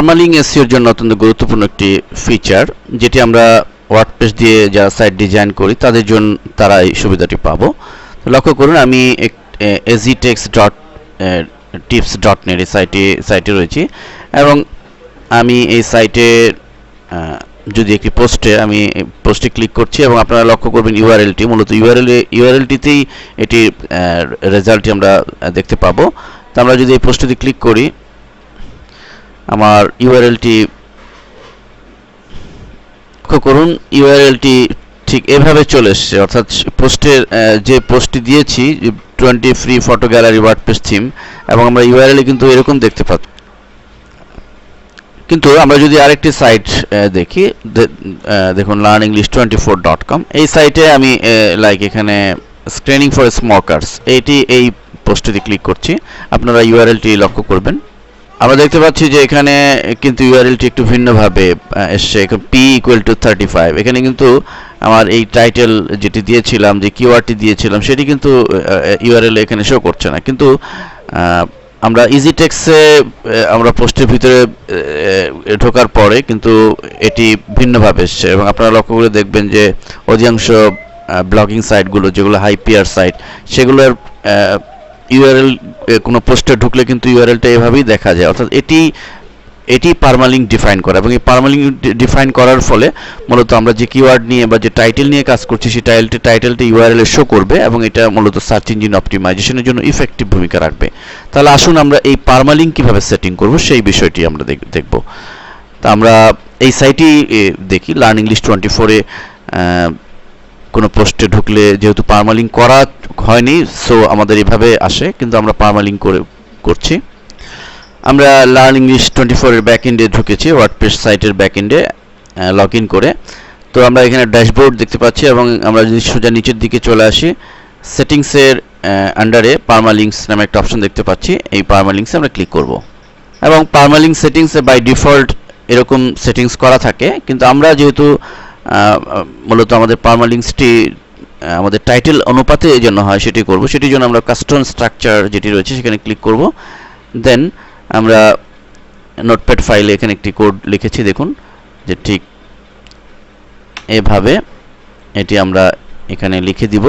পারমালিং এসইওর জন্য অত্যন্ত গুরুত্বপূর্ণ একটি ফিচার, যেটি আমরা ওয়ার্ডপ্রেস দিয়ে যারা সাইট ডিজাইন করি তাদের জন্য তারা এই সুবিধাটি পাবো। লক্ষ্য করুন, আমি aztex.tips.net এই সাইটে রয়েছি এবং আমি এই সাইটে যদি একটি পোস্টে ক্লিক করছি এবং আপনারা লক্ষ্য করবেন ইউআরএলটি, মূলত ইউআরএলটিতেই এটির রেজাল্টটি আমরা দেখতে পাবো। তো আমরা যদি এই পোস্টটি ক্লিক করি, আমার ইউআরএলটি লক্ষ্য করুন, ইউআরএলটি ঠিক এভাবে চলে এসছে, অর্থাৎ যে পোস্টটি দিয়েছি 20 free photo gallery WordPress theme, এবং আমরা ইউআরএল কিন্তু এরকম দেখতে পাচ্ছি। কিন্তু আমরা যদি আরেকটি সাইট দেখি, দেখুন learnenglish24.com, এই সাইটে আমি এখানে স্ক্রিনিং ফর স্মোকার্স এই পোস্টটিতে ক্লিক করছি। আপনারা ইউআরএলটি লক্ষ্য করবেন, আমরা দেখতে পাচ্ছি যে এখানে কিন্তু ইউআরএলটি একটু ভিন্নভাবে এসছে। এখানে p=35, এখানে কিন্তু আমার এই টাইটেল যেটি দিয়েছিলাম, যে কিওয়ার্ডটি দিয়েছিলাম, সেটি কিন্তু ইউআরএল এখানে শো করছে না। কিন্তু আমরা ইজি টেক্সে আমরা পোস্টের ভিতরে ঢোকার পরে কিন্তু এটি ভিন্নভাবে এসছে, এবং আপনারা লক্ষ্য করে দেখবেন যে অধিকাংশ ব্লগিং সাইটগুলো যেগুলো হাই পিআর সাইট, সেগুলোর ইউআরএল কোনো পোস্টে ঢুকলে কিন্তু ইউআরএলটা এভাবেই দেখা যায়। অর্থাৎ এটি পারমালিঙ্ক ডিফাইন করা, এবং এই পারমালিঙ্ক ডিফাইন করার ফলে মূলত আমরা যে কিওয়ার্ড নিয়ে বা যে টাইটেল নিয়ে কাজ করছি সেই টাইটেলটি ইউআরএল শো করবে, এবং এটা মূলত সার্চ ইঞ্জিন অপটিমাইজেশনের জন্য ইফেক্টিভ ভূমিকা রাখবে। তাহলে আসুন আমরা এই পারমালিঙ্ক কীভাবে সেটিং করব সেই বিষয়টি আমরা দেখব। তা আমরা এই সাইটটি দেখি, learnenglish24-এ কোনো পোস্টে ঢুকলে যেহেতু পারমালিঙ্ক করা হয়নি, সো আমাদের এভাবে আসে, কিন্তু আমরা পারমালিঙ্ক করছি। আমরা learnenglish24-এর ব্যাকএন্ডে ঢুকেছি, ওয়ার্ডপ্রেস সাইটের ব্যাকএন্ডে লগ ইন করে। তো আমরা এখানে ড্যাশবোর্ড দেখতে পাচ্ছি, এবং আমরা যদি সোজা নিচের দিকে চলে আসি, সেটিংসের আন্ডারে পারমালিঙ্কস নামে একটা অপশন দেখতে পাচ্ছি। এই পারমালিঙ্কসে আমরা ক্লিক করব, এবং পারমালিঙ্ক সেটিংসে বাই ডিফল্ট এরকম সেটিংস করা থাকে, কিন্তু আমরা যেহেতু মূলত আমাদের পারমালিঙ্কসটি আমাদের টাইটেল অনুপাতে এই জন্য হয়, সেটি করব। সেটির জন্য আমরা কাস্টম স্ট্রাকচার যেটি রয়েছে সেখানে ক্লিক করব। দেন আমরা নোটপ্যাড ফাইলে এখানে একটি কোড লিখেছি, দেখুন যে ঠিক এভাবে এটি আমরা এখানে লিখে দিব,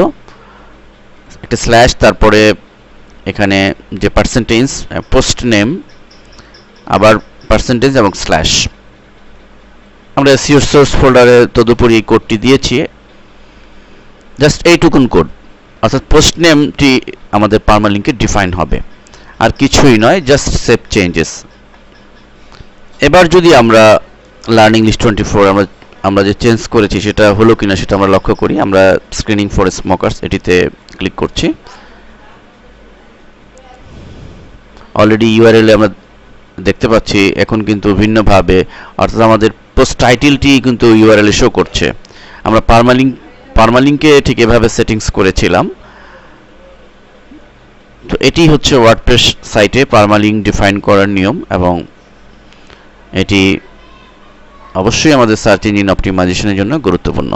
একটা স্ল্যাশ, তারপরে এখানে যে পার্সেন্টেজ, পোস্ট নেম, আবার পার্সেন্টেজ এবং স্ল্যাশ। আমরা সিওর সোর্স ফোল্ডারে তদুপরি এই কোডটি দিয়েছি, জাস্ট এইটুকুন কোড, অর্থাৎ পোস্ট নেমটি আমাদের পারমালিঙ্কে ডিফাইন হবে, আর কিছুই নয়, জাস্ট সেভ চেঞ্জেস। এবার যদি আমরা learnenglish24 আমরা যে চেঞ্জ করেছি সেটা হলো কিনা সেটা আমরা লক্ষ্য করি। আমরা স্ক্রিনিং ফর স্মোকার্স এটিতে ক্লিক করছি। অলরেডি ইউআরএল আমরা দেখতে পাচ্ছি এখন কিন্তু ভিন্নভাবে, অর্থাৎ আমাদের পোস্ট টাইটেলটি কিন্তু ইউআরএল শো করছে। আমরা পারমালিঙ্কে ঠিক এভাবে সেটিংস করেছিলাম। তো এটি হচ্ছে ওয়ার্ডপ্রেস সাইটে পারমালিঙ্ক ডিফাইন করার নিয়ম, এবং এটি অবশ্যই আমাদের সার্চ ইঞ্জিন অপটিমাইজেশনের জন্য গুরুত্বপূর্ণ।